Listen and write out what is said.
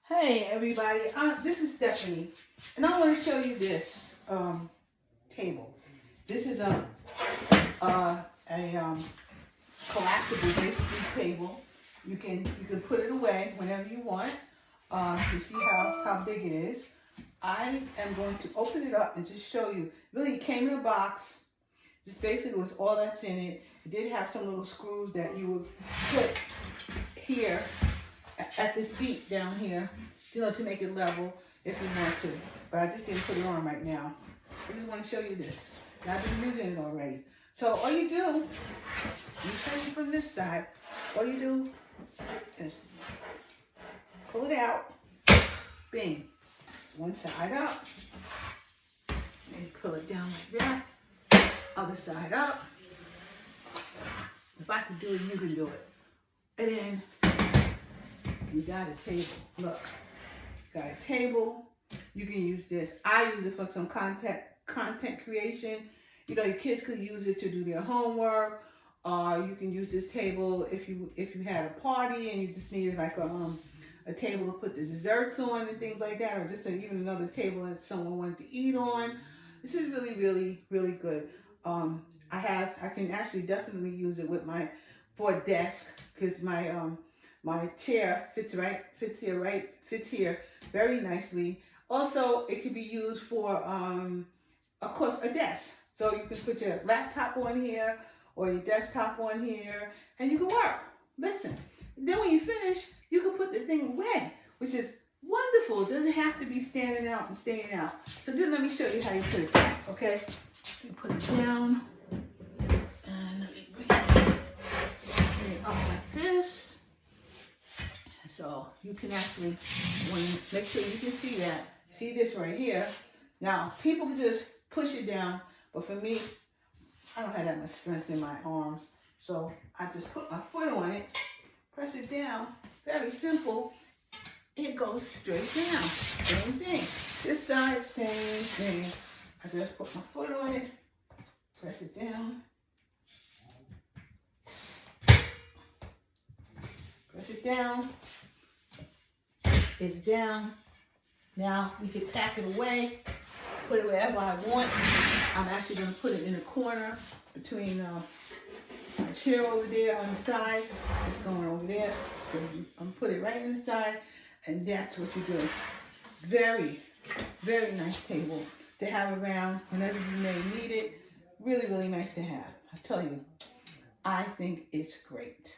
Hey everybody, this is Stephanie, and I want to show you this table. This is a collapsible basically table. You can put it away whenever you want. You see how big it is. I am going to open it up and just show you. Really, it came in a box. Just basically was all that's in it. It did have some little screws that you would put here at the feet down here, you know, to make it level if you want to. But I just didn't put it on right now. I just want to show you this. And I've been using it already. So all you do, you show you from this side, all you do is pull it out, bing, one side up, and pull it down like that, other side up. If I can do it, you can do it. And then you got a table. Look, got a table. You can use this. I use it for some content creation. You know, your kids could use it to do their homework. You can use this table if you had a party and you just needed like a table to put the desserts on and things like that, or just even another table that someone wanted to eat on. This is really, really, really good. I can actually definitely use it with for a desk, because my chair fits here very nicely. Also, it can be used for, of course, a desk. So you can put your laptop on here or your desktop on here, and you can work. Listen, then when you finish, you can put the thing away, which is wonderful. It doesn't have to be standing out and staying out. So then let me show you how you put it back, okay? You put it down, and let me bring it up like this. So you can actually, make sure you can see that. See this right here. Now, people can just push it down, but for me, I don't have that much strength in my arms. So I just put my foot on it, press it down. Very simple. It goes straight down. Same thing. This side, same thing. I just put my foot on it, press it down. Press it down. It's down. Now we can pack it away, put it wherever I want. I'm actually going to put it in the corner between my chair over there on the side. It's going over there. I'm put it right in the side, and that's what you do. Very, very nice table to have around whenever you may need it. Really, really nice to have. I tell you, I think it's great.